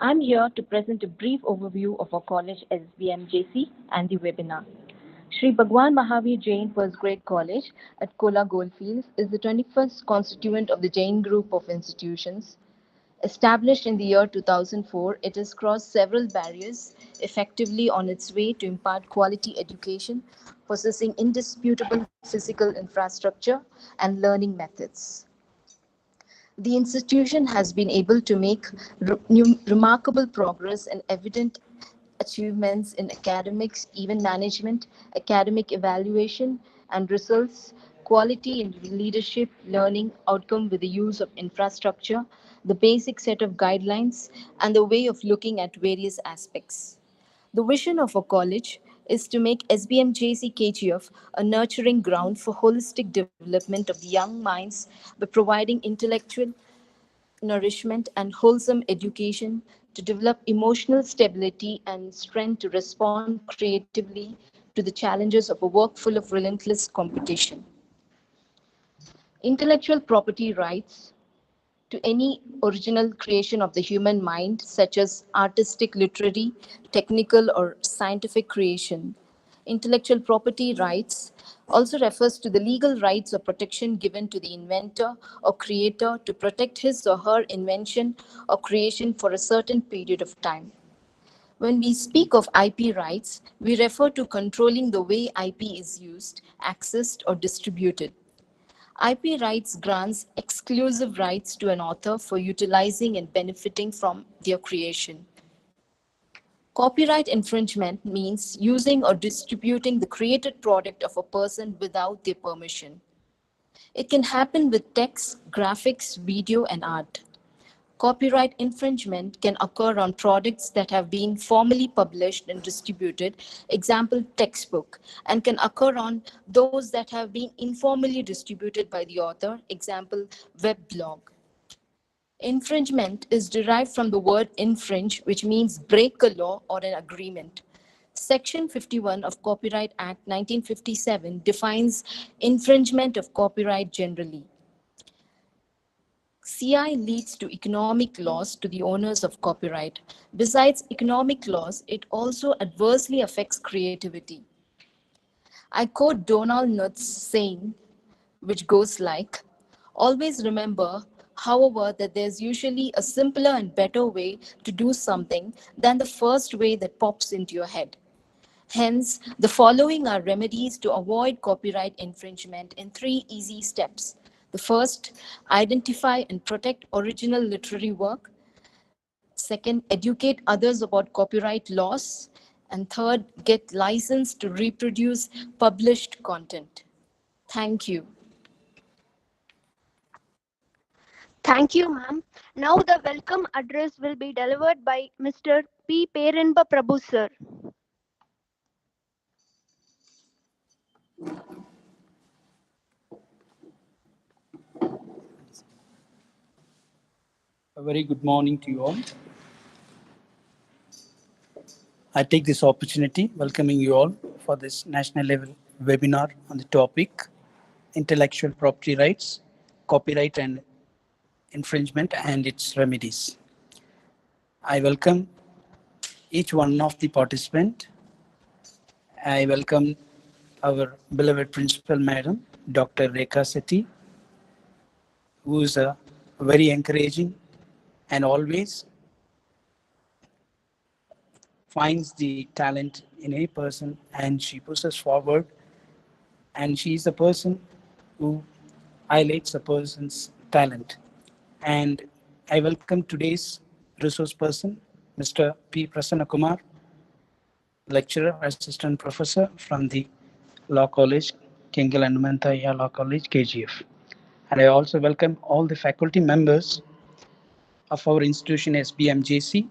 I'm here to present a brief overview of our college SBMJC and the webinar. Sri Bhagwan Mahavir Jain Postgrad College at Kola Goldfields is the 21st constituent of the Jain Group of institutions. Established in the year 2004, it has crossed several barriers effectively on its way to impart quality education, possessing indisputable physical infrastructure and learning methods. The institution has been able to make remarkable progress and evident achievements in academics, event management, academic evaluation and results, quality in leadership, learning, outcome with the use of infrastructure, the basic set of guidelines, and the way of looking at various aspects. The vision of our college is to make SBMJC KGF a nurturing ground for holistic development of the young minds by providing intellectual nourishment and wholesome education to develop emotional stability and strength to respond creatively to the challenges of a work full of relentless competition. Intellectual property rights to any original creation of the human mind, such as artistic, literary, technical, or scientific creation. Intellectual property rights also refers to the legal rights or protection given to the inventor or creator to protect his or her invention or creation for a certain period of time. When we speak of IP rights, we refer to controlling the way IP is used, accessed, or distributed. IP rights grants exclusive rights to an author for utilizing and benefiting from their creation. Copyright infringement means using or distributing the created product of a person without their permission. It can happen with text, graphics, video, and art. Copyright infringement can occur on products that have been formally published and distributed, example textbook, and can occur on those that have been informally distributed by the author, example web blog. Infringement is derived from the word infringe, which means break a law or an agreement. Section 51 of Copyright Act 1957 defines infringement of copyright generally. CI leads to economic loss to the owners of copyright. Besides economic loss, it also adversely affects creativity. I quote Donald Knuth's saying, which goes like, always remember, however, that there's usually a simpler and better way to do something than the first way that pops into your head. Hence, the following are remedies to avoid copyright infringement in 3 easy steps. The first, identify and protect original literary work. Second, educate others about copyright laws. And third, get licensed to reproduce published content. Thank you. Thank you, ma'am. Now the welcome address will be delivered by Mr. P. Perenba Prabhu, sir. A very good morning to you all. I take this opportunity welcoming you all for this national level webinar on the topic intellectual property rights, copyright and infringement and its remedies. I welcome each one of the participants. I welcome our beloved principal madam, Dr. Rekha Sethi, who is a very encouraging and always finds the talent in a person and she pushes forward, and she is the person who highlights a person's talent. And I welcome today's resource person, Mr. P. Prasanna Kumar, lecturer, assistant professor from the Law College, Kengal and Mantaya Law College, KGF. And I also welcome all the faculty members of our institution, SBMJC,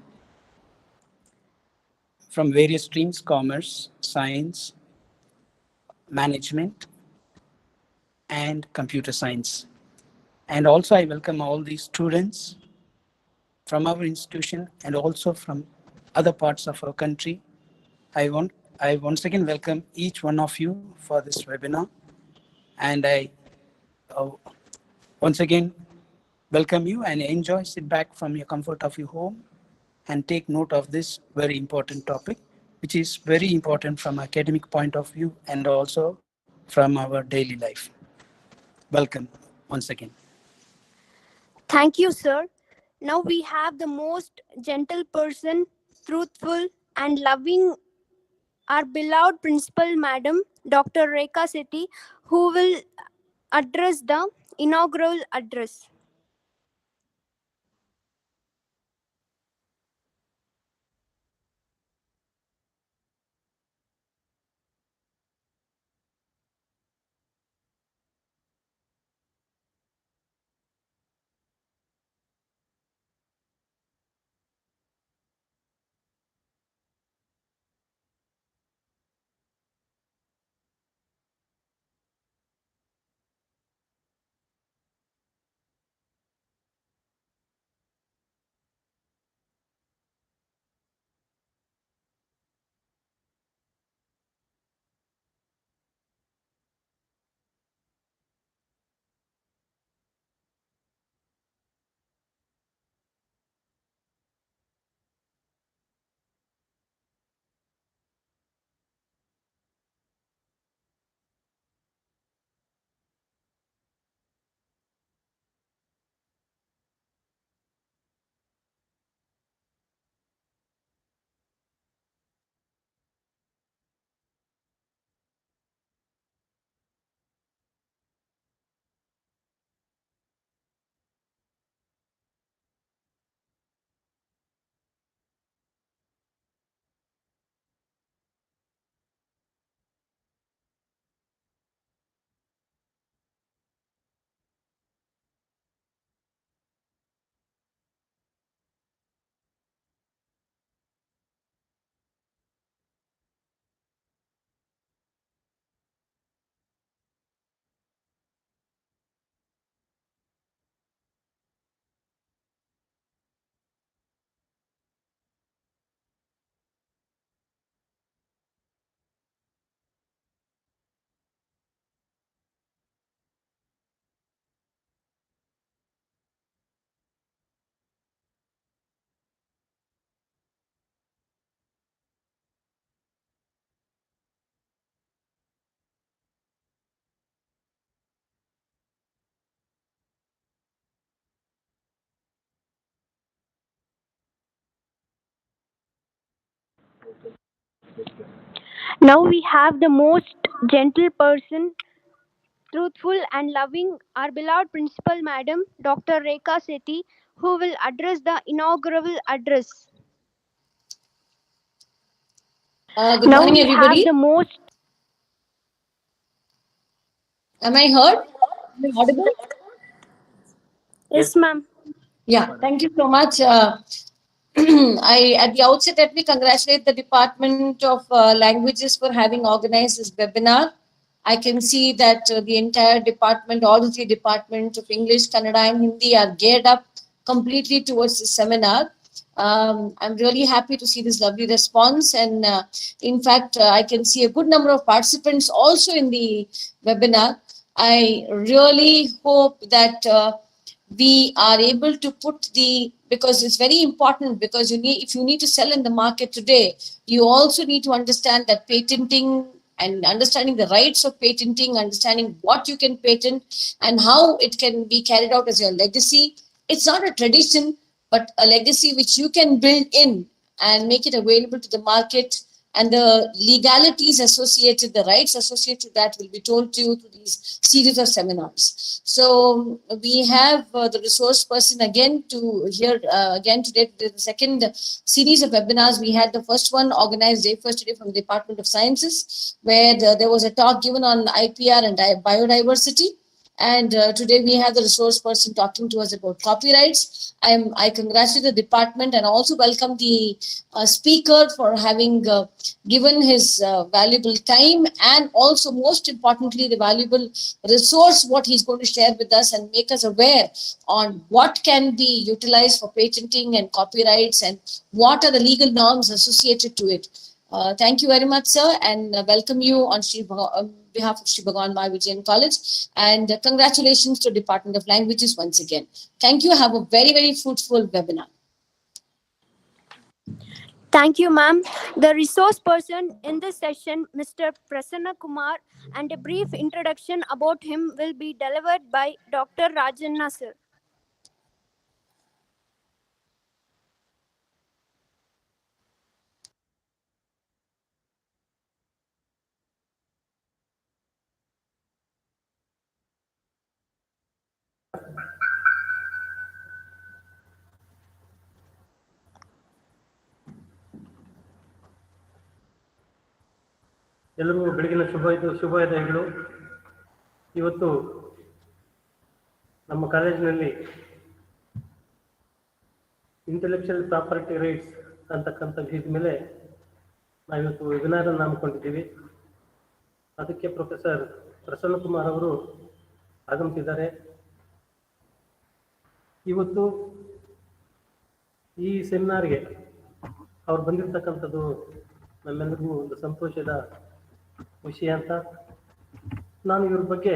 from various streams, commerce, science, management, and computer science. And also I welcome all the students from our institution and also from other parts of our country. I once again welcome each one of you for this webinar. And I once again welcome you and enjoy, sit back from your comfort of your home and take note of this very important topic, which is very important from academic point of view and also from our daily life. Welcome once again. Thank you, sir. Now we have the most gentle person, truthful and loving, our beloved principal, Madam Dr. Rekha Sethi, who will address the inaugural address. Now we have the most gentle person, truthful and loving, our beloved principal, Madam Dr. Rekha Sethi, who will address the inaugural address. Good Now morning, we have everybody. the most. Am I heard? Am I audible? Yes, ma'am. Yeah, thank you so much. At the outset, let me congratulate the Department of Languages for having organized this webinar. I can see that the entire department, all the three departments of English, Kannada, and Hindi are geared up completely towards this seminar. I'm really happy to see this lovely response, and in fact, I can see a good number of participants also in the webinar. I really hope that we are able to put the, because it's very important, because you need, if you need to sell in the market today, you also need to understand that patenting and understanding the rights of patenting, understanding what you can patent and how it can be carried out as your legacy. It's not a tradition, but a legacy which you can build in and make it available to the market, and the legalities associated, the rights associated to that will be told to you through these series of seminars. So we have the resource person again to hear again today, the second series of webinars. We had the first one organized day first today from the Department of Sciences, where there was a talk given on IPR and biodiversity. And today we have the resource person talking to us about copyrights. I congratulate the department and also welcome the speaker for having given his valuable time, and also most importantly the valuable resource what he's going to share with us and make us aware on what can be utilized for patenting and copyrights and what are the legal norms associated to it. Thank you very much, sir, and welcome you on behalf of Sri Bhagwan Mahavijayan College, and congratulations to Department of Languages once again. Thank you. Have a very, very fruitful webinar. Thank you, ma'am. The resource person in this session, Mr. Prasanna Kumar, and a brief introduction about him will be delivered by Dr. Rajanna sir. ಎಲ್ಲರಿಗೂ ಬೆಳಗಿನ ಶುಭೋದಯಗಳು. ಇವತ್ತು ನಮ್ಮ ಕಾಲೇಜಿನಲ್ಲಿ intellectual property rights ಅಂತಕ್ಕಂಥ ವಿಷಯದ ಮೇಲೆ ನಾವಿವತ್ತು webinar ಅನ್ನು ಹಮ್ಮಿಕೊಂಡಿದ್ದೀವಿ. ಅದಕ್ಕೆ ಪ್ರೊಫೆಸರ್ ಪ್ರಸನ್ನ ಕುಮಾರ್ ಅವರು ಆಗಮಿಸಿದ್ದಾರೆ. ಇವತ್ತು ಈ ಸೆಮಿನಾರ್ಗೆ ಅವ್ರು ಬಂದಿರತಕ್ಕಂಥದ್ದು ನಮ್ಮೆಲ್ಲರಿಗೂ ಒಂದು ಸಂತೋಷದ ವಿಷಯ ಅಂತ ನಾನು ಇವ್ರ ಬಗ್ಗೆ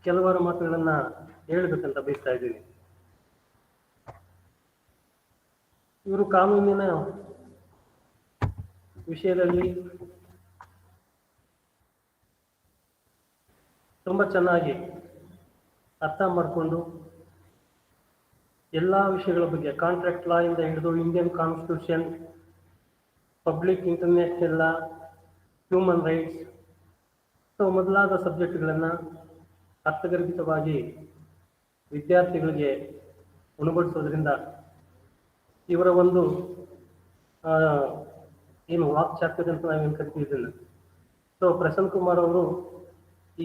ಕೆಲವಾರು ಮಾತುಗಳನ್ನು ಹೇಳಬೇಕಂತ ಬಯಸ್ತಾ ಇದ್ದೀನಿ. ಇವರು ಕಾನೂನಿನ ವಿಷಯದಲ್ಲಿ ತುಂಬ ಚೆನ್ನಾಗಿ ಅರ್ಥ ಮಾಡಿಕೊಂಡು ಎಲ್ಲ ವಿಷಯಗಳ ಬಗ್ಗೆ ಕಾಂಟ್ರಾಕ್ಟ್ ಲಾ ಇಂದ ಹಿಡಿದು ಇಂಡಿಯನ್ ಕಾನ್ಸ್ಟಿಟ್ಯೂಷನ್, ಪಬ್ಲಿಕ್ ಇಂಟರ್ನ್ಯಾಷನಲ್ ಲಾ, ಹ್ಯೂಮನ್ ರೈಟ್ಸ್ ಮೊದಲಾದ ಸಬ್ಜೆಕ್ಟ್ಗಳನ್ನು ಅರ್ಥಗರ್ಭಿತವಾಗಿ ವಿದ್ಯಾರ್ಥಿಗಳಿಗೆ ಉಣಬಡಿಸೋದ್ರಿಂದ ಇವರ ಒಂದು ಏನು ವಾಕ್ಚಾತುರ್ಯ ಅಂತ ನಾವೇನು ಕರಿತಿದ್ದೇನೆ. ಪ್ರಸನ್ನ ಕುಮಾರ್ ಅವರು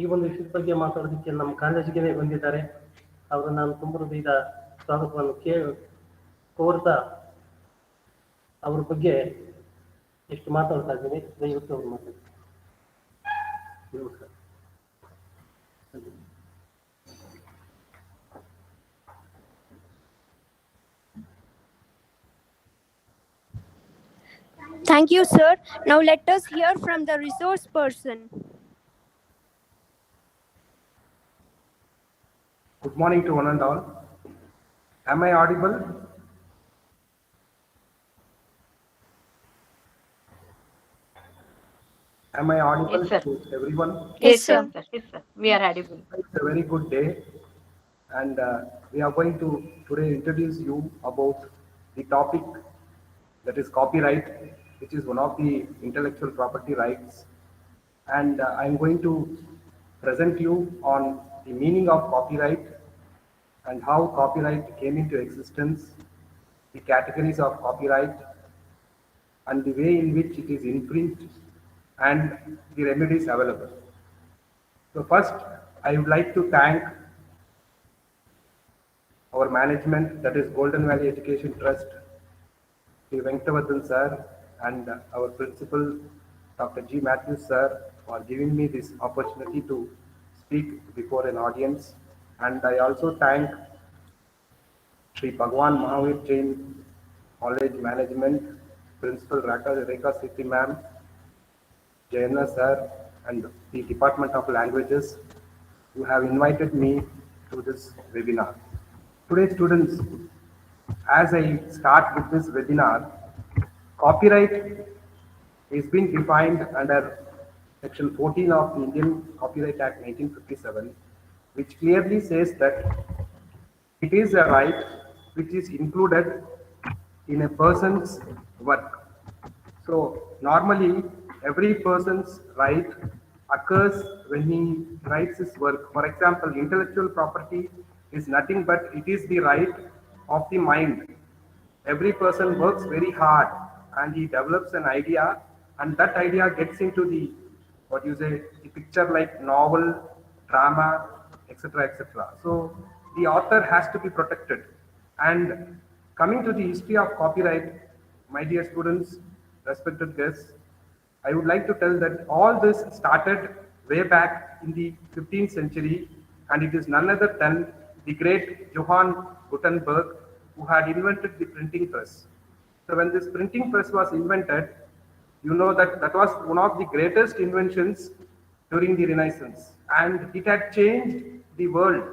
ಈ ಒಂದು ವಿಷಯದ ಬಗ್ಗೆ ಮಾತಾಡೋದಕ್ಕೆ ನಮ್ಮ ಕಾಲೇಜಿಗೆ ಬಂದಿದ್ದಾರೆ. ಅವರು ನಾನು ತುಂಬ ಹೃದಯದ ಸ್ವಾಗತವನ್ನು ಕೋರ್ತಾ ಅವ್ರ ಬಗ್ಗೆ ಎಷ್ಟು ಮಾತಾಡ್ತಾ ಇದ್ದೀನಿ. ದಯವಿಟ್ಟು ಅವ್ರು ಮಾತಾಡಿ. ನಮಸ್ಕಾರ. Thank you, sir. Now let us hear from the resource person. Good morning to one and all. Am I audible? Am I audible Yes, sir. to everyone? Yes, sir. Yes, sir. We are audible. It's a very good day, and we are going to today introduce you about the topic that is copyright, which is one of the intellectual property rights. And I'm going to present you on the meaning of copyright and how copyright came into existence, the categories of copyright, and the way in which it is infringed, and the remedies available. So first, I would like to thank our management, that is Golden Valley Education Trust, Sri Venkatavardhan sir, and our principal, Dr. G. Matthews sir, for giving me this opportunity to speak before an audience. And I also thank Sri Bhagwan Mahavir Jain College Management, Principal Rekha Sithi ma'am, Jaina sir, and the Department of Languages who have invited me to this webinar. Today, students, as I start with this webinar, copyright is being defined under Section 14 of the Indian Copyright Act 1957, which clearly says that it is a right which is included in a person's work. So normally, every person's right occurs when he writes his work. For example, intellectual property is nothing but it is the right of the mind. Every person works very hard and he develops an idea, and that idea gets into the picture like novel, drama, etc., etc. So the author has to be protected. And coming to the history of copyright, my dear students, respected guests, I would like to tell that all this started way back in the 15th century, and it is none other than the great Johann Gutenberg, who had invented the printing press. So when this printing press was invented, you know that that was one of the greatest inventions during the Renaissance, and it had changed the world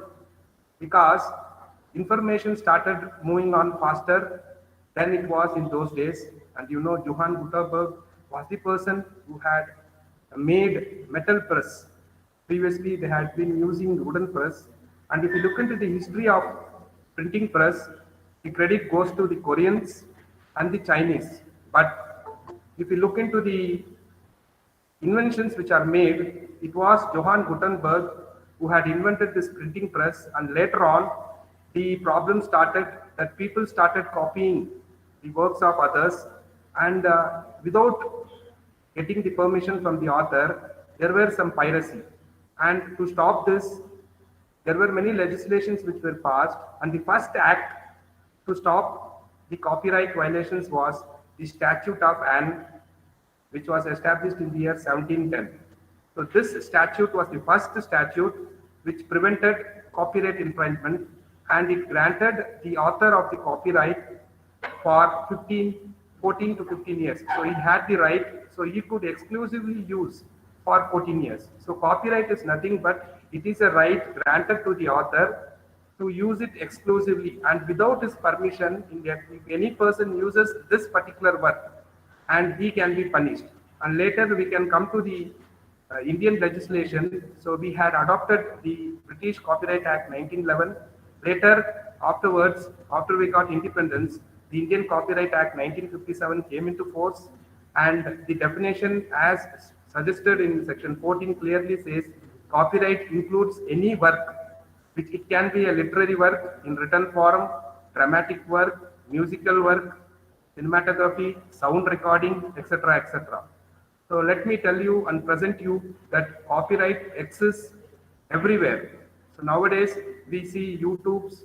because information started moving on faster than it was in those days. And you know, Johann Gutenberg was the person who had made metal press. Previously, they had been using wooden press. And if you look into the history of printing press, the credit goes to the Koreans and the Chinese. But if you look into the inventions which are made, it was Johann Gutenberg who had invented this printing press, and later on, the problem started that people started copying the works of others, and without getting the permission from the author, there were some piracy. And to stop this, there were many legislations which were passed, and the first act to stop the copyright violations was the Statute of Anne, which was established in the year 1710. So this statute was the first statute which prevented copyright infringement, and it granted the author of the copyright for 14 to 15 years. So he had the right, so he could exclusively use for 14 years. So copyright is nothing but it is a right granted to the author to use it exclusively, and without his permission, if any person uses this particular work, and he can be punished. And later we can come to the Indian legislation. So we had adopted the British Copyright Act 1911. Later, afterwards, after we got independence, the Indian Copyright Act 1957 came into force, and the definition as suggested in section 14 clearly says copyright includes any work, which it can be a literary work in written form, dramatic work, musical work, cinematography, sound recording, etc., etc. So let me tell you and present you that copyright exists everywhere. So nowadays we see YouTube's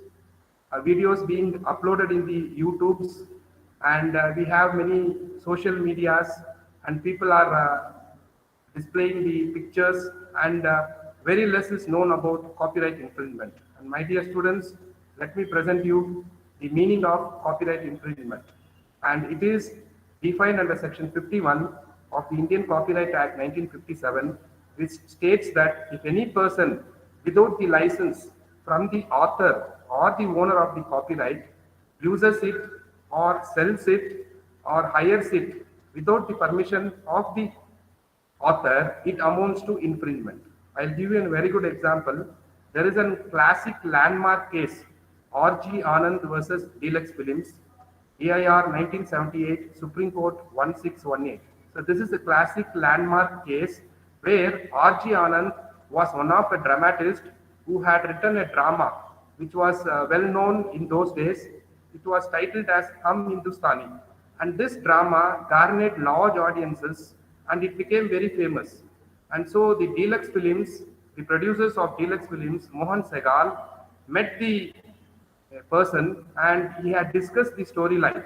videos being uploaded in the YouTubes, and we have many social medias, and people are displaying the pictures, and very less is known about copyright infringement. And my dear students, let me present you the meaning of copyright infringement. And it is defined under section 51 of the Indian Copyright Act 1957, which states that if any person without the license from the author or the owner of the copyright uses it or sells it or hires it without the permission of the author, it amounts to infringement. I'll give you a very good example. There is a classic landmark case, R.G. Anand versus Deluxe Films, AIR 1978, Supreme Court 1618. So this is a classic landmark case where R.G. Anand was one of a dramatist who had written a drama which was well known in those days. It was titled as Hum Hindustani, and this drama garnered large audiences and it became very famous. And so the Deluxe Films, the producers of Deluxe Films, Mohan Sehgal, met the person and he had discussed the storyline.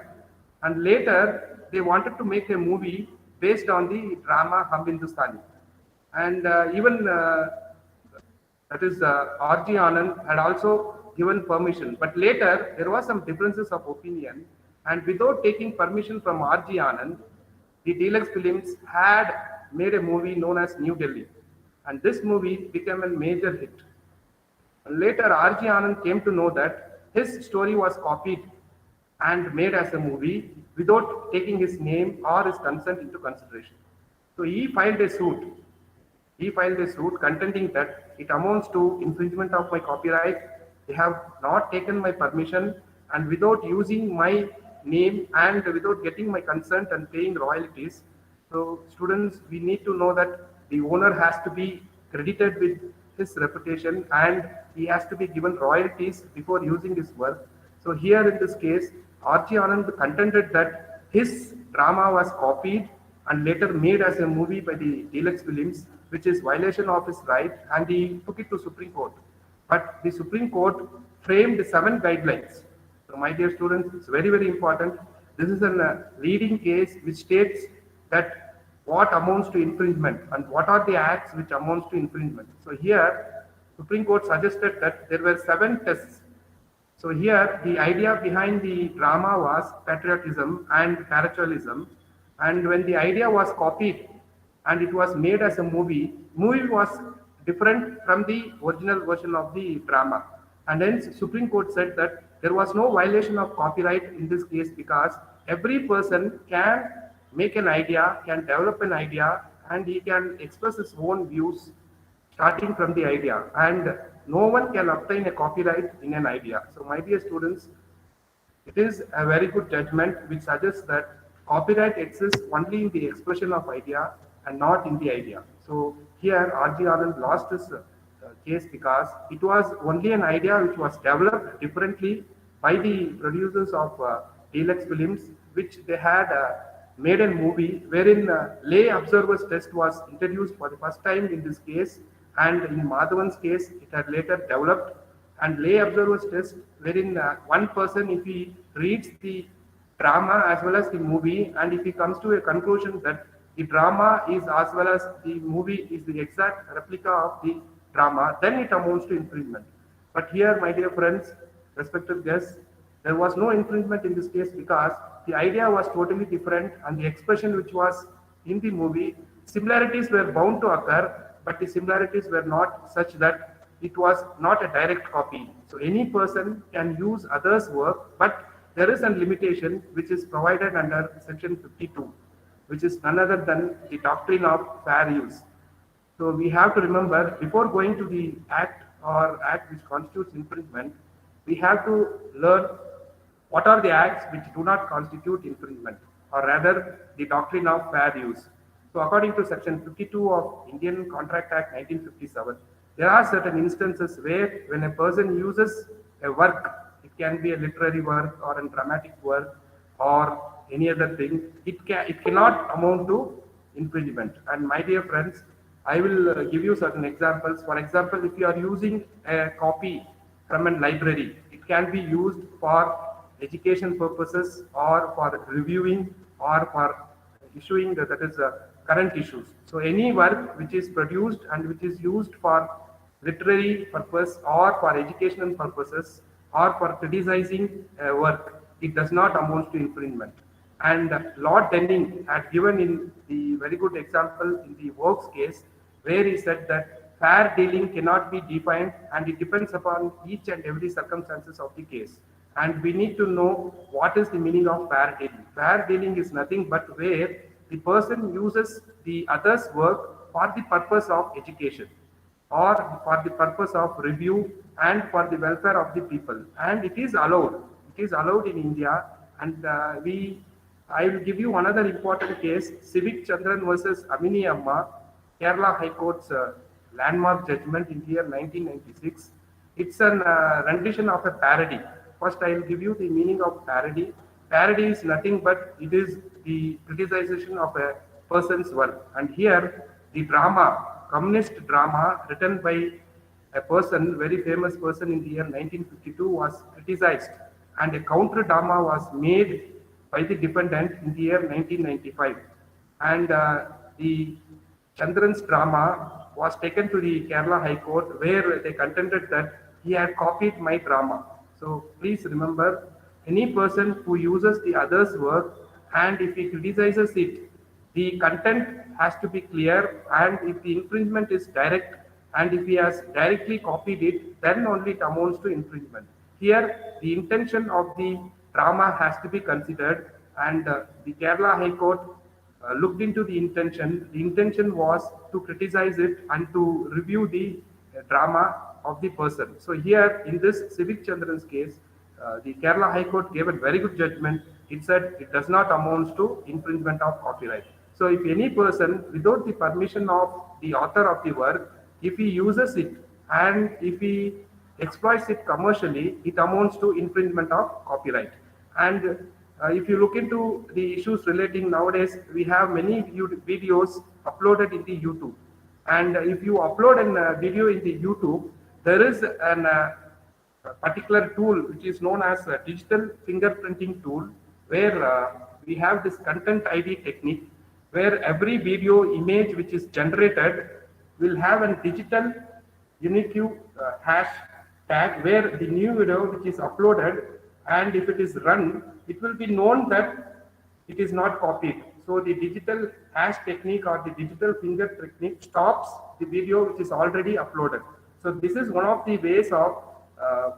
And later they wanted to make a movie based on the drama Hum Hindustani. And even that is R.G. Anand had also given permission. But later there was some differences of opinion, and without taking permission from R.G. Anand, the Deluxe Films had made a movie known as New Delhi. And this movie became a major hit. And later R.G. Anand came to know that his story was copied and made as a movie without taking his name or his consent into consideration. So he filed a suit. He filed a suit contending that it amounts to infringement of my copyright. They have not taken my permission, and without using my name and without getting my consent and paying royalties. So students, we need to know that the owner has to be credited with his reputation and he has to be given royalties before using his work. So here in this case, R.G. Anand contended that his drama was copied and later made as a movie by the Deluxe Films, which is violation of his right, and he took it to Supreme Court. But the Supreme Court framed 7 guidelines. So my dear students, it's very, very important. This is a leading case which states that what amounts to infringement and what are the acts which amounts to infringement. So here, Supreme Court suggested that there were 7 tests. So here, the idea behind the drama was patriotism and characteralism. And when the idea was copied and it was made as a movie was different from the original version of the drama. And hence, Supreme Court said that there was no violation of copyright in this case because every person can make an idea, can develop an idea, and he can express his own views starting from the idea. And no one can obtain a copyright in an idea. So my dear students, it is a very good judgment which suggests that copyright exists only in the expression of idea and not in the idea. So here R.G. Arnold lost his case because it was only an idea which was developed differently by the producers of deluxe films, which they had made a movie wherein lay observer's test was introduced for the first time in this case, and in Madhavan's case it had later developed. And lay observer's test, wherein one person, if he reads the drama as well as the movie, and if he comes to a conclusion that the drama is as well as the movie is the exact replica of the drama, then it amounts to infringement. But here, my dear friends, respected guests, there was no infringement in this case because the idea was totally different and the expression which was in the movie, similarities were bound to occur, but the similarities were not such that it was not a direct copy. So any person can use others' work, but there is a limitation which is provided under section 52, which is none other than the doctrine of fair use. So we have to remember, before going to the act or act which constitutes infringement, we have to learn what are the acts which do not constitute infringement, or rather the doctrine of fair use. So according to section 52 of Indian Contract Act 1957, there are certain instances where when a person uses a work, it can be a literary work or a dramatic work or any other thing, it cannot amount to infringement. And my dear friends, I will give you certain examples. For example, if you are using a copy from a library, it can be used for education purposes or for reviewing or for issuing that is current issues. So any work which is produced and which is used for literary purpose or for educational purposes or for criticizing work, it does not amount to infringement. And Lord Denning had given in the very good example in the Works case, where he said that fair dealing cannot be defined and it depends upon each and every circumstances of the case. And we need to know what is the meaning of fair dealing. Fair dealing is nothing but where the person uses the other's work for the purpose of education or for the purpose of review and for the welfare of the people. And it is allowed. It is allowed in India. And I will give you another important case, Civic Chandran versus Amini Amma, Kerala High Court's landmark judgment in the year 1996. It's a rendition of a parody. First, I will give you the meaning of parody. Parody is nothing but it is the criticization of a person's work. And here, the drama, communist drama written by a person, very famous person in the year 1952 was criticized, and a counter drama was made by the defendant in the year 1995. And the Chandran's drama was taken to the Kerala High Court, where they contended that he had copied my drama. So please remember, any person who uses the other's work and if he criticizes it, the content has to be clear, and if the infringement is direct and if he has directly copied it, then only it amounts to infringement. Here, the intention of the drama has to be considered, and the Kerala High Court looked into the intention. The intention was to criticize it and to review the drama of the person. So here, in this Civic Chandran's case, the Kerala High Court gave a very good judgment. It said it does not amount to infringement of copyright. So if any person, without the permission of the author of the work, if he uses it and if he exploits it commercially, it amounts to infringement of copyright. And if you look into the issues relating nowadays, we have many videos uploaded in the YouTube. And if you upload a video in the YouTube, there is a particular tool which is known as a digital fingerprinting tool, where we have this content ID technique, where every video image which is generated will have a digital unique hash tag, where the new video which is uploaded, and if it is run, it will be known that it is not copied. So the digital hash technique or the digital finger technique stops the video which is already uploaded. So this is one of the ways of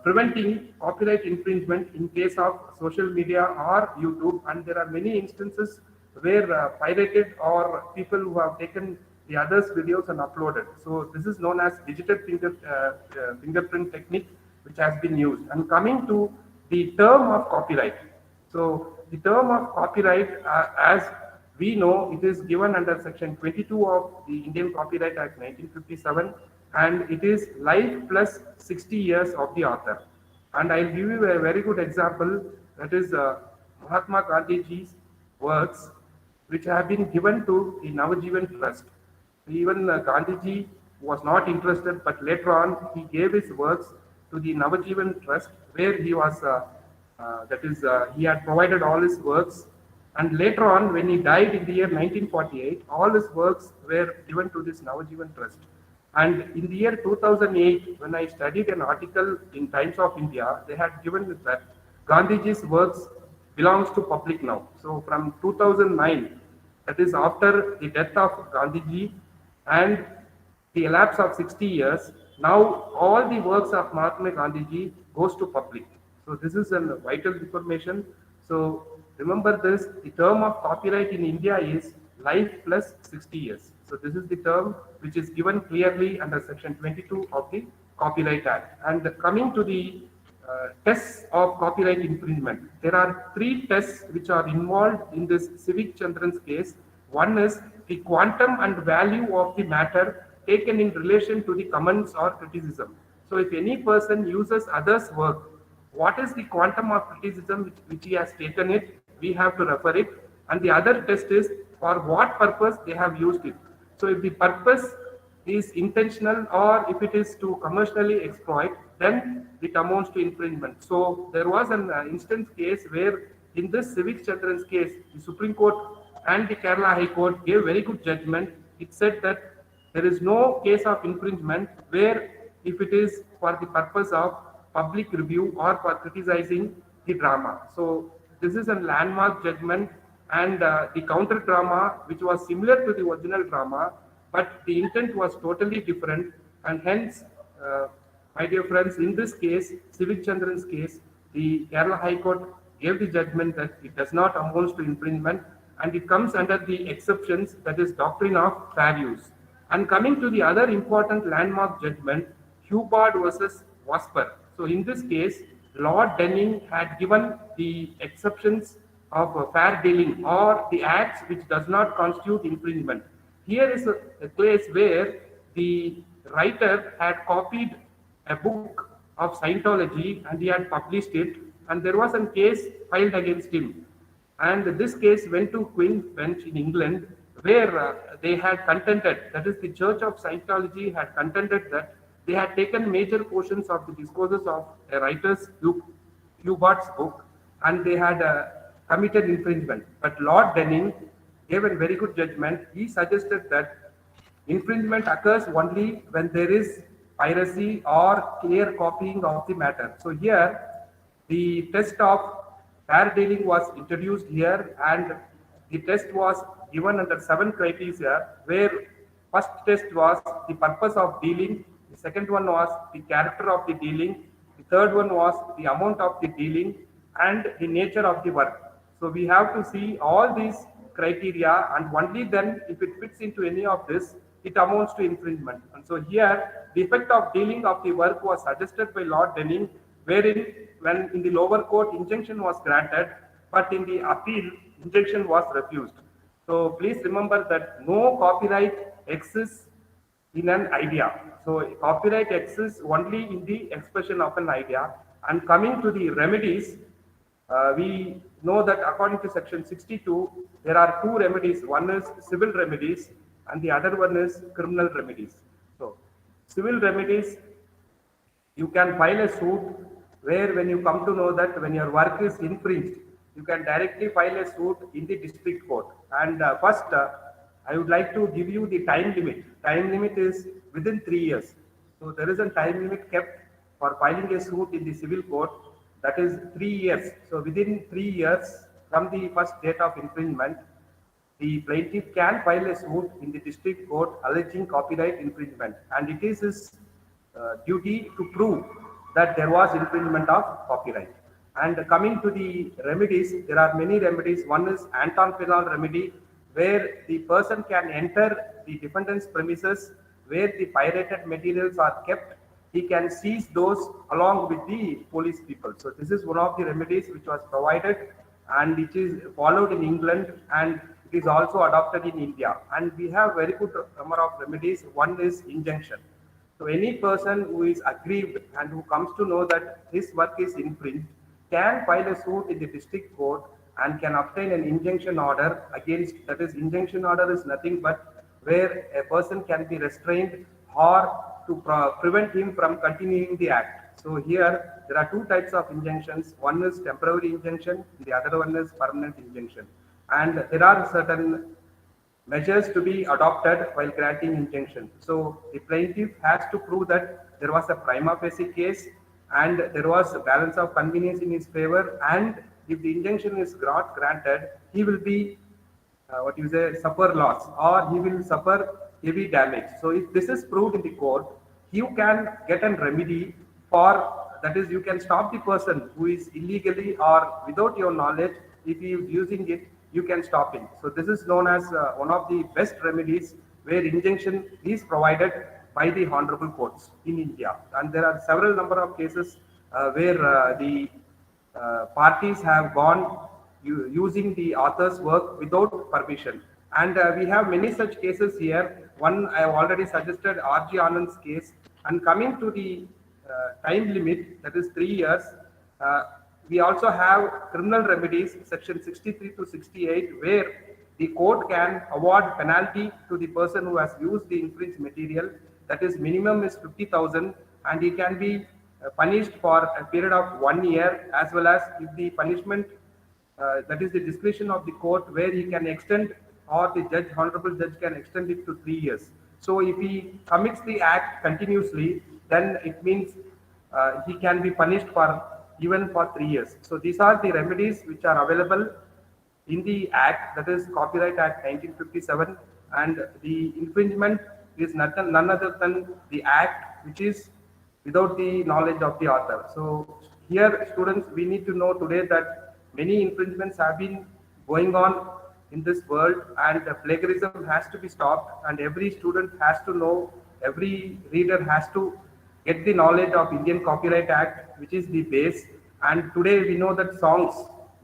preventing copyright infringement in case of social media or YouTube, and there are many instances where pirated or people who have taken the others' videos and uploaded. So this is known as digital fingerprint technique, which has been used. And coming to the term of copyright. So the term of copyright, as we know, it is given under section 22 of the Indian Copyright Act 1957, and it is life plus 60 years of the author. And I'll give you a very good example, that is Mahatma Gandhiji's works, which have been given to the Navajivan Trust. Even Gandhiji was not interested, but later on he gave his works to the Navajivan Trust, where he was, he had provided all his works. And later on, when he died in the year 1948, all his works were given to this Navajivan Trust. And in the year 2008, when I studied an article in Times of India, they had given that Gandhiji's works belongs to public now. So from 2009, that is after the death of Gandhiji and the elapse of 60 years, now all the works of Mahatma Gandhiji goes to public. So this is a vital information. So remember this, the term of copyright in India is life plus 60 years. So this is the term which is given clearly under section 22 of the Copyright Act. And coming to the tests of copyright infringement, there are 3 tests which are involved in this Civic Chandran's case. One is the quantum and value of the matter taken in relation to the comments or criticism. So if any person uses others' work, what is the quantum of criticism which he has taken it, we have to refer it. And the other test is for what purpose they have used it. So if the purpose is intentional or if it is to commercially exploit, then it amounts to infringement. So there was an instance case where in this Civic Chandran's case, the Supreme Court and the Kerala High Court gave very good judgment. It said that there is no case of infringement where if it is for the purpose of public review or for criticizing the drama. So this is a landmark judgment, and the counter drama, which was similar to the original drama, but the intent was totally different, and hence, my dear friends, in this case, Civic Chandran's case, the Kerala High Court gave the judgment that it does not amount to infringement, and it comes under the exceptions, that is Doctrine of Bad Use. And coming to the other important landmark judgment, Hubbard versus Wasper. So in this case, Lord Denning had given the exceptions of fair dealing or the acts which does not constitute infringement. Here is a case where the writer had copied a book of Scientology and he had published it, and there was a case filed against him. And this case went to Queen's Bench in England, where they had contended, that is the Church of Scientology had contended that they had taken major portions of the discourses of a writer's Hubbard's book, and they had committed infringement. But Lord Denning gave a very good judgment. He suggested that infringement occurs only when there is piracy or clear copying of the matter. So here, the test of fair dealing was introduced here, and the test was given under 7 criteria, where first test was the purpose of dealing, the second one was the character of the dealing, the third one was the amount of the dealing, and the nature of the work. So we have to see all these criteria, and only then, if it fits into any of this, it amounts to infringement. And so here, the effect of dealing of the work was suggested by Lord Denning, wherein when in the lower court injunction was granted, but in the appeal, injunction was refused. So please remember that no copyright exists in an idea. So copyright exists only in the expression of an idea. And coming to the remedies, we know that according to section 62, there are 2 remedies. One is civil remedies and the other one is criminal remedies. So civil remedies, you can file a suit where when you come to know that when your work is infringed, you can directly file a suit in the district court. And first, I would like to give you the time limit. Time limit is within 3 years. So there is a time limit kept for filing a suit in the civil court, that is 3 years. So within 3 years from the first date of infringement, the plaintiff can file a suit in the district court alleging copyright infringement. And it is his duty to prove that there was infringement of copyright. And coming to the remedies, there are many remedies. One is Anton-Phenol remedy, where the person can enter the defendant's premises where the pirated materials are kept. He can seize those along with the police people. So this is one of the remedies which was provided, and it is followed in England, and it is also adopted in India. And we have very good number of remedies. One is injunction. So any person who is aggrieved and who comes to know that his work is infringed can file a suit in the district court and can obtain an injunction order against, that is, injunction order is nothing but where a person can be restrained or to prevent him from continuing the act. So here there are two types of injunctions. One is temporary injunction, the other one is permanent injunction. And there are certain measures to be adopted while granting injunction. So the plaintiff has to prove that there was a prima facie case and there was a balance of convenience in his favor, and if the injunction is not granted, he will be suffer loss, or he will suffer heavy damage. So if this is proved in the court, you can get a remedy for, that is, you can stop the person who is illegally or without your knowledge, if he is using it, you can stop him. So this is known as one of the best remedies where injunction is provided by the honorable courts in India. And there are several number of cases where the parties have gone using the author's work without permission. And we have many such cases here. One I have already suggested, R.G. Anand's case. And coming to the time limit, that is 3 years, we also have criminal remedies, section 63 to 68, where the court can award penalty to the person who has used the infringed material. That is, minimum is 50,000, and he can be punished for a period of 1 year, as well as if the punishment, that is the discretion of the court, where he can extend, or the judge, honorable judge, can extend it to 3 years. So if he commits the act continuously, then it means he can be punished for even for 3 years. So these are the remedies which are available in the Act, that is Copyright Act 1957, and the infringement is none other than the act which is without the knowledge of the author. So here, students, we need to know today that many infringements have been going on in this world, and plagiarism has to be stopped, and every student has to know, every reader has to get the knowledge of Indian Copyright Act, which is the base. And today we know that songs,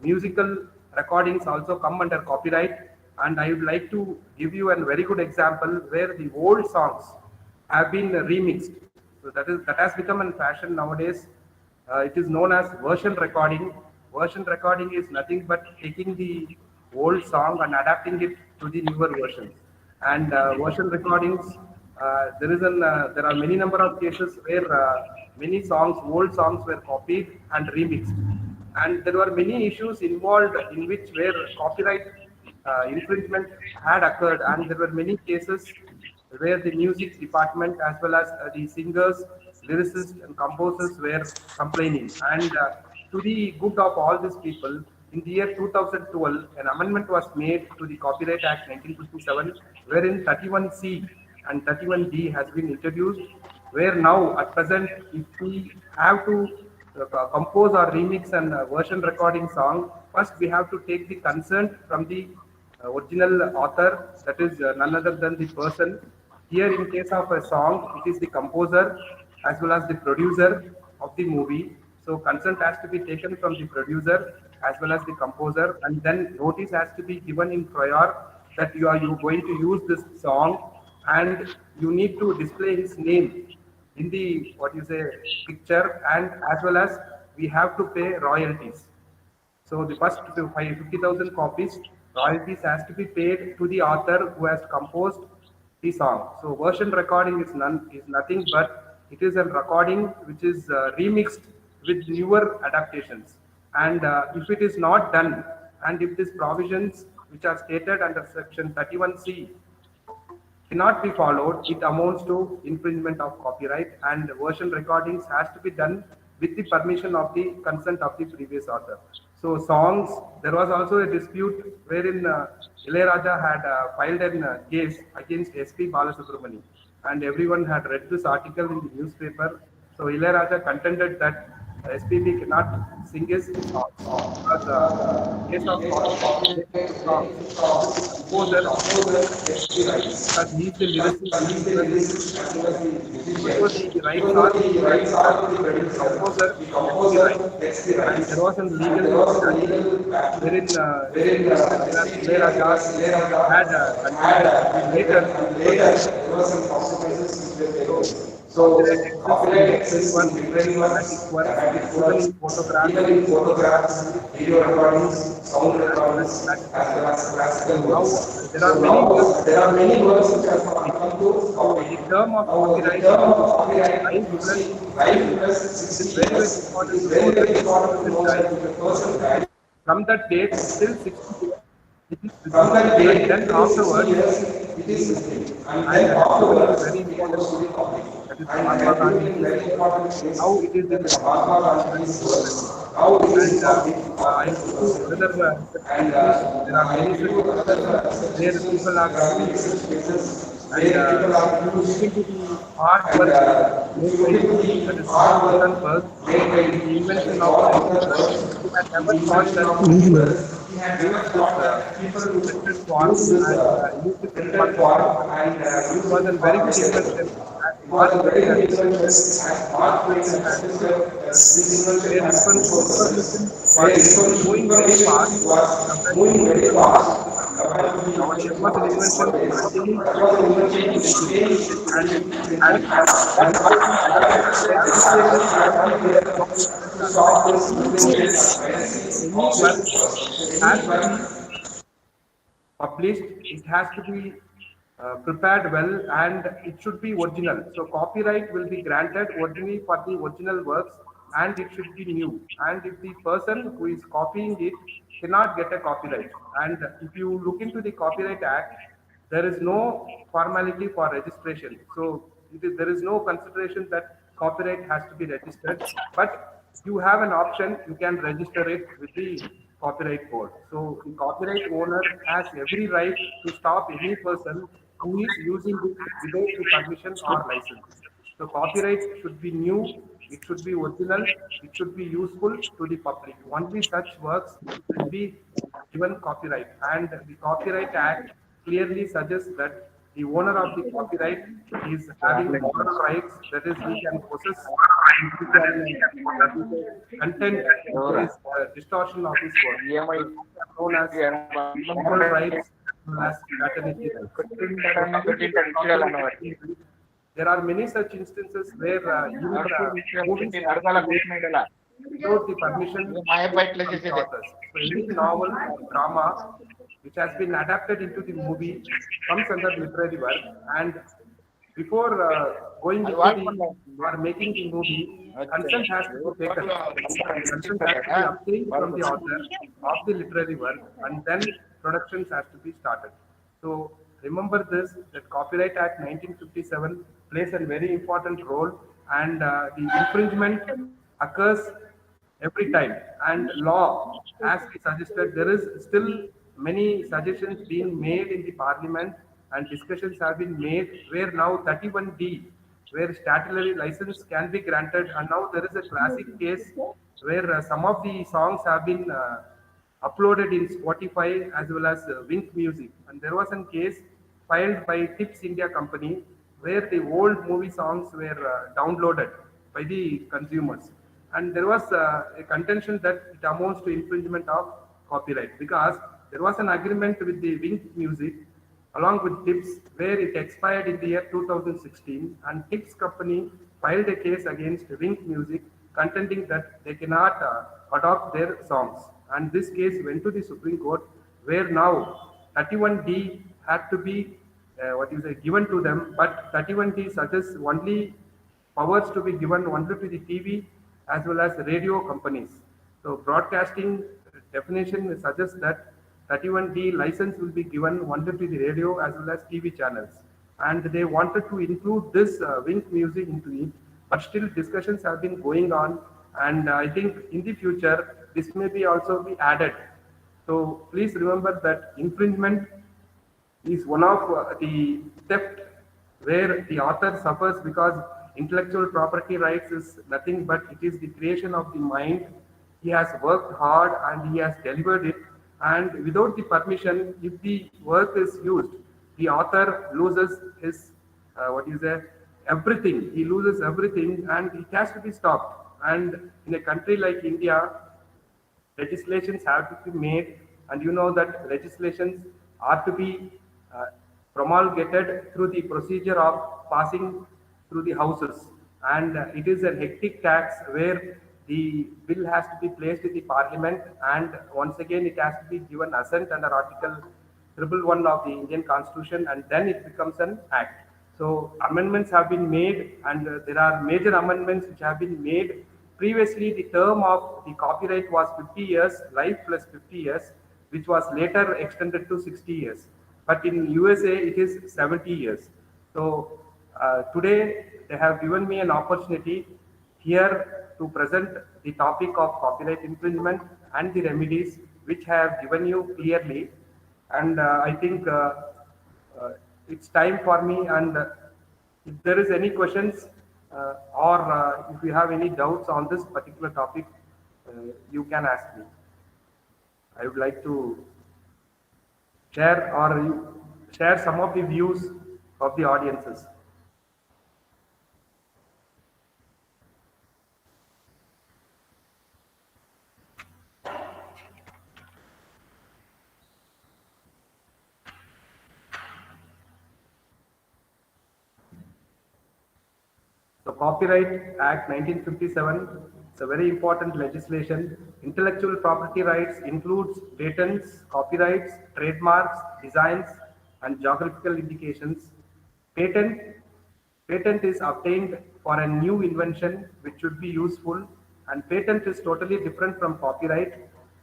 musical recordings also come under copyright. And I would like to give you a very good example where the old songs have been remixed. So that has become a fashion nowadays. It is known as version recording. Version recording is nothing but taking the old song and adapting it to the newer version. And version recordings, there are many number of cases where many songs, old songs, were copied and remixed. And there were many issues involved in which where copyright infringement had occurred, and there were many cases where the music department as well as the singers, lyricists and composers were complaining. And to the good of all these people, in the year 2012, an amendment was made to the Copyright Act 1957, wherein 31C and 31D has been introduced, where now at present, if we have to compose or remix and version recording song, first we have to take the consent from the original author, that is none other than the person. Here in case of a song, it is the composer as well as the producer of the movie. So consent has to be taken from the producer as well as the composer, and then notice has to be given in prior that you are going to use this song, and you need to display his name in the picture, and as well as we have to pay royalties. So the first 50,000 copies, royalties has to be paid to the author who has composed the song. So version recording is nothing but it is a recording which is remixed with newer adaptations. And if it is not done, and if these provisions which are stated under section 31C cannot be followed, it amounts to infringement of copyright, and version recordings has to be done with the permission of the consent of the previous author. So songs, there was also a dispute wherein Ilayaraja had filed a case against S.P. Balasubramani, and everyone had read this article in the newspaper, So Ilayaraja contended that SPB cannot sing his songs because in case of copyright related to songs, only the composer has the rights because he is the lyricist as well as the musician. Even though the rights are with the producer, the composer gets the rights. And there was a legal battle wherein Sriras Ilayaraja had contended, and later there was some compromises which were taken. So copyright exists in literary works, dramatic works, even in photographs, video recordings, sound recordings, as well as classical works. So now there are many works which have come to copyright. So the term of copyright is time plus 60 years. It is very, very important to know that if a person dies, from that date till 60 years, it is visible, and then afterwards it is missing. And testimony is very important to the public. That is Mahatma Gandhi's testimony. Now it is in copyright world. And I go to another research papers. There are many such papers where people are convinced. And if you look into the artwork made by Hubbard, that is Gutenberg, the invention of typewriter, he had never thought that people use this printed form and use it for typewriter. It was a very good invention. As mass production has increased, where information was going very fast compared to the printing. Our chef was an invention maintaining simplicity, and most important where legislators have been very cognizant and very clear that any work has to be published, it has to be prepared well, and it should be original. So copyright will be granted only for the original works, and it should be new. And if the person who is copying it cannot get a copyright, and if you look into the Copyright Act, there is no formality for registration. So there is no consideration that copyright has to be registered, but you have an option, you can register it with the copyright board. So the copyright owner has every right to stop any person who is using it without the permission or license. So copyright should be new, it should be original, it should be useful to the public. Only such works will be given copyright. And the Copyright Act clearly suggests that the owner of the copyright is having moral rights, that is, he can possess content which is distortion of his work, known as moral rights, as fraternity rights. There are many such instances where even movies without the permission of the authors. So any novel or drama which has been adapted into the movie comes under literary work, and before going into the or making the movie, consent has to be taken. Consent has to be obtained from the author of the literary work, and then productions has to be started. So remember this, that Copyright Act 1957 plays a very important role, and the infringement occurs every time. And law, as we suggested, there is still many suggestions being made in the parliament, and discussions have been made where now 31D, where statutory license can be granted, and now there is a classic case where some of the songs have been uploaded in Spotify as well as Wink Music. And there was a case filed by Tips India company where the old movie songs were downloaded by the consumers. And there was a contention that it amounts to infringement of copyright, because there was an agreement with the Wink Music along with Tips where it expired in the year 2016, and Tips company filed a case against Wink Music contending that they cannot adopt their songs. And this case went to the Supreme Court, where now 31D had to be given to them, but 31D suggests only powers to be given only to the TV as well as radio companies. So broadcasting definition suggests that 31D license will be given only to the radio as well as TV channels. And they wanted to include this Wink Music into it, but still discussions have been going on, and I think in the future this may be also be added. So please remember that infringement is one of the theft where the author suffers because intellectual property rights is nothing but it is the creation of the mind. He has worked hard and he has delivered it. And without the permission, if the work is used, the author loses his, everything. He loses everything and it has to be stopped. And in a country like India, legislations have to be made, and you know that legislations are to be promulgated through the procedure of passing through the houses, and it is a hectic tax where the bill has to be placed in the parliament, and once again it has to be given assent under article 111 of the Indian Constitution, and then it becomes an act. So amendments have been made, and there are major amendments which have been made. Previously, the term of the copyright was 50 years, life plus 50 years, which was later extended to 60 years. But in USA, it is 70 years. So today, they have given me an opportunity here to present the topic of copyright infringement and the remedies, which I have given you clearly. And I think it's time for me, and if there is any questions or if you have any doubts on this particular topic, you can ask me. I would like to share some of the views of the audiences. So Copyright Act 1957 is a very important legislation. Intellectual property rights includes patents, copyrights, trademarks, designs, and geographical indications. Patent is obtained for a new invention which should be useful, and patent is totally different from copyright.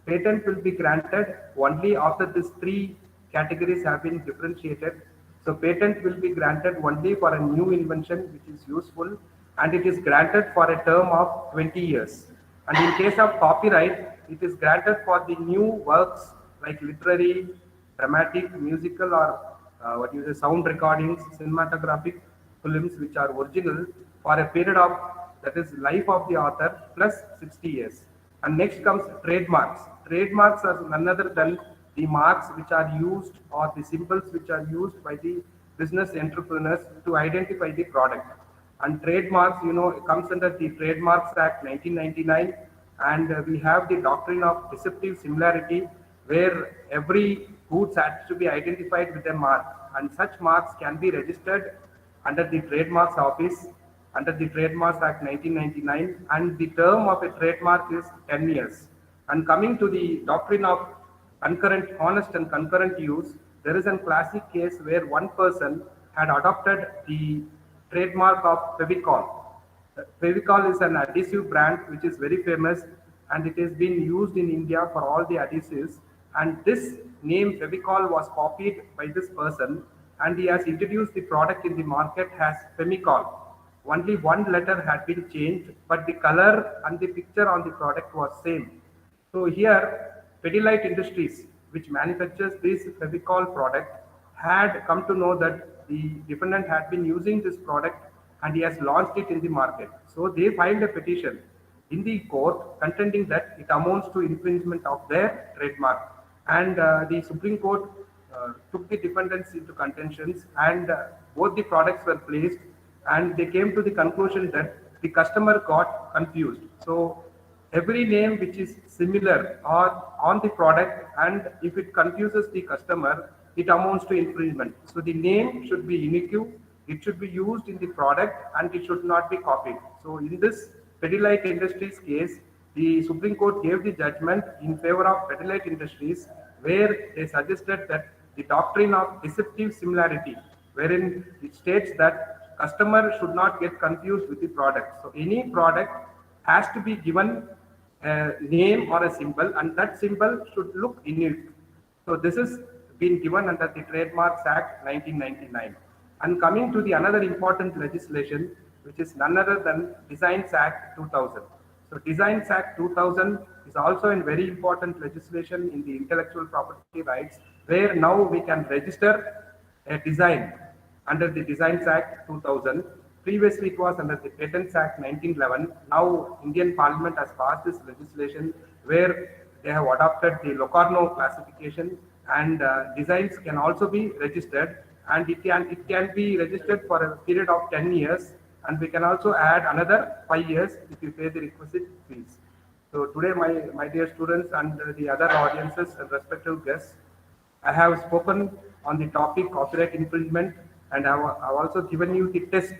Patent will be granted only after these three categories have been differentiated. So patent will be granted only for a new invention which is useful, and it is granted for a term of 20 years. And in case of copyright, it is granted for the new works like literary, dramatic, musical, or sound recordings, cinematographic films which are original for a period of, that is, life of the author plus 60 years. And next comes trademarks. Trademarks are none other than the marks which are used or the symbols which are used by the business entrepreneurs to identify the product. And trademarks, comes under the Trademarks Act 1999, and we have the Doctrine of Deceptive Similarity, where every goods has to be identified with a mark, and such marks can be registered under the Trademarks Office under the Trademarks Act 1999, and the term of a trademark is 10 years. And coming to the doctrine of concurrent, honest and concurrent use, there is a classic case where one person had adopted the trademark of Fevicol. Fevicol is an adhesive brand which is very famous, and it has been used in India for all the adhesives. And this name Fevicol was copied by this person, and he has introduced the product in the market as Femicol. Only one letter had been changed, but the color and the picture on the product was same. So here, Pidilite Industries, which manufactures this Fevicol product, had come to know that the defendant had been using this product and he has launched it in the market. So they filed a petition in the court contending that it amounts to infringement of their trademark. And the Supreme Court took the defendants into contentions, and both the products were placed, and they came to the conclusion that the customer got confused. So every name which is similar or on the product, and if it confuses the customer, it amounts to infringement. So the name should be unique, it should be used in the product, and it should not be copied. So in this Pidilite Industries case, the Supreme Court gave the judgment in favor of Pidilite Industries, where they suggested that the doctrine of deceptive similarity, wherein it states that customer should not get confused with the product. So any product has to be given a name or a symbol, and that symbol should look unique. So this is been given under the Trademarks Act 1999. And coming to the another important legislation, which is none other than Designs Act 2000. So Designs Act 2000 is also a very important legislation in the intellectual property rights, where now we can register a design under the Designs Act 2000. Previously, it was under the Patents Act 1911. Now, Indian Parliament has passed this legislation where they have adopted the Locarno classification, and designs can also be registered, and it can be registered for a period of 10 years, and we can also add another 5 years if you pay the requisite fees. So today, my dear students and the other audiences and respective guests, I have spoken on the topic copyright infringement, and I've also given you the test.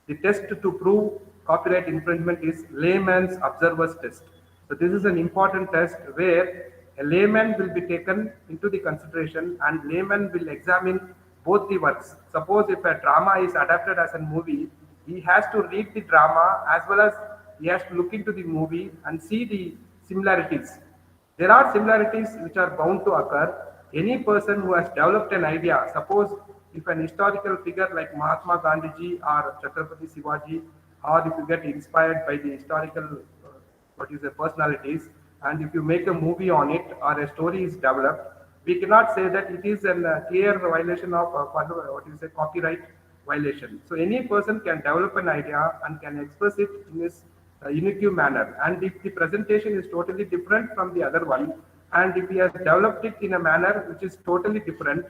The test to prove copyright infringement is layman's observer's test. So this is an important test where a layman will be taken into the consideration, and layman will examine both the works. Suppose if a drama is adapted as a movie, he has to read the drama as well as he has to look into the movie and see the similarities. There are similarities which are bound to occur. Any person who has developed an idea, suppose if an historical figure like Mahatma Gandhiji or Chhatrapati Shivaji, or if you get inspired by the historical personalities, and if you make a movie on it or a story is developed, we cannot say that it is a clear violation of copyright violation. So any person can develop an idea and can express it in this unique manner. And if the presentation is totally different from the other one, and if he has developed it in a manner which is totally different,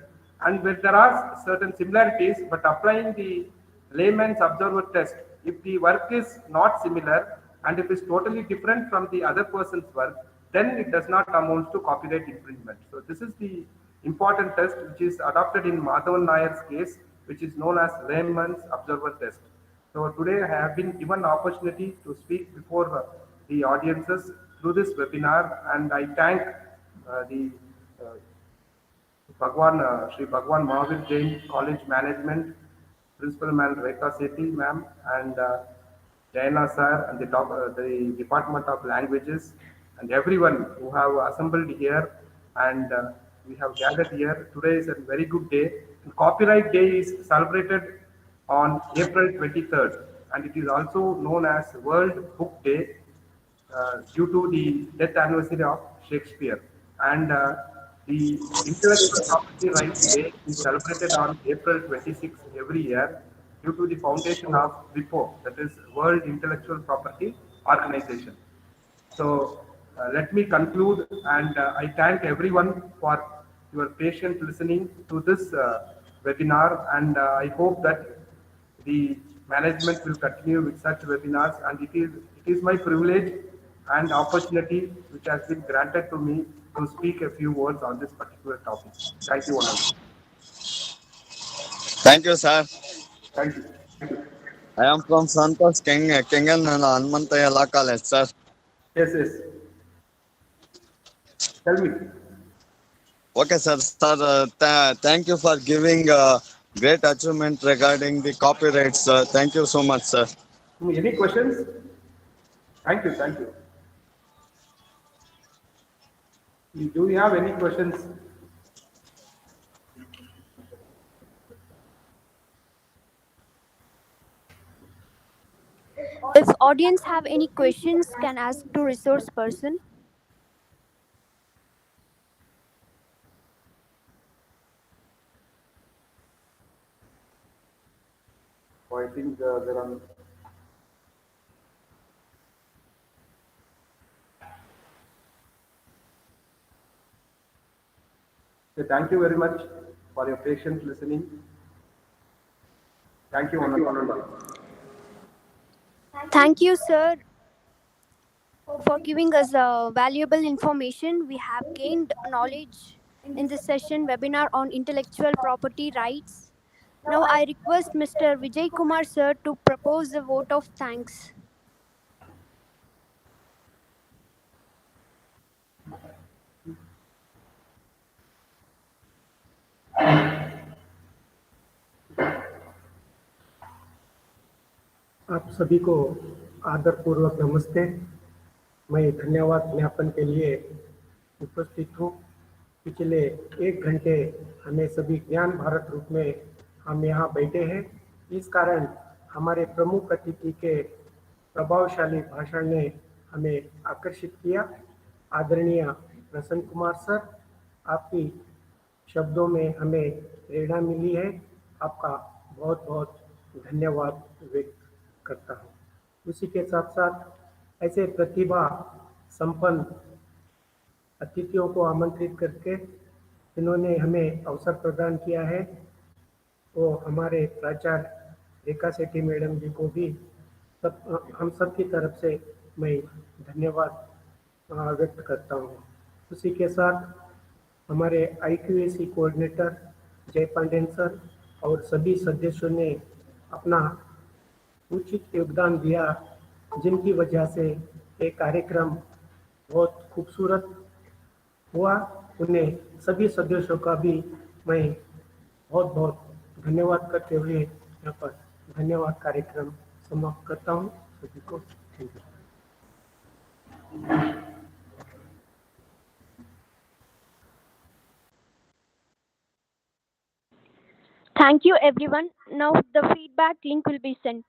and where there are certain similarities, but applying the layman's observer test, if the work is not similar and if it's totally different from the other person's work, then it does not amount to copyright infringement. So this is the important test which is adopted in Madhavan Nayar's case, which is known as layman's observer test. So today I have been given opportunity to speak before the audiences through this webinar, and I thank the Sri Bhagwan Mahavir Jain College Management, Principal Ma'am Rekha Sethi Ma'am, and Jaina Sir, and the Department of Languages, and everyone who have assembled here, and we have gathered here. Today is a very good day. Copyright Day is celebrated on April 23rd, and it is also known as World Book Day due to the death anniversary of Shakespeare. And the Intellectual Property Rights Day is celebrated on April 26th every year due to the foundation of WIPO, that is World Intellectual Property Organization. So let me conclude, and I thank everyone for your patient listening to this webinar, and I hope that the management will continue with such webinars, and it is my privilege and opportunity which has been granted to me to speak a few words on this particular topic. Thank you, all. Thank you, sir. Thank you. I am from Santos Kengal and Anmantaya Law College, sir. Yes. Tell me. Okay, sir. Thank you for giving great achievement regarding the copyrights, sir. Thank you so much, sir. Any questions? Thank you. Do you have any questions? If audience have any questions, can ask to resource person. I think there are. So thank you very much for your patient listening. Thank you, Ananda. Thank you, sir, for giving us valuable information. We have gained knowledge in this session webinar on intellectual property rights. Now I request Mr. Vijay Kumar sir to propose a vote of thanks. आप सभी को आदरपूर्वक नमस्ते। मैं धन्यवाद ज्ञापन के लिए उपस्थित हूँ। पिछले 1 घंटे हमें सभी ज्ञान भारत रूप में हम यहाँ बैठे हैं। इस कारण हमारे प्रमुख अतिथि के प्रभावशाली भाषण ने हमें आकर्षित किया। आदरणीय प्रसन्न कुमार सर, आपकी शब्दों में हमें प्रेरणा मिली है। आपका बहुत बहुत धन्यवाद व्यक्त करता हूँ। उसी के साथ साथ ऐसे प्रतिभा संपन्न अतिथियों को आमंत्रित करके जिन्होंने हमें अवसर प्रदान किया है, वो हमारे प्राचार्य रेखा सेठी मैडम जी को भी हम सब की तरफ से मैं धन्यवाद व्यक्त करता हूँ। उसी के साथ हमारे IQAC कोऑर्डिनेटर जय पांडेन सर और सभी सदस्यों ने अपना उचित योगदान दिया, जिनकी वजह से ये कार्यक्रम बहुत खूबसूरत हुआ। उन्हें सभी सदस्यों का भी मैं बहुत बहुत धन्यवाद करते हुए यहाँ पर धन्यवाद कार्यक्रम समाप्त करता हूँ। सभी को thank you. Thank you, everyone. Now the feedback link will be sent.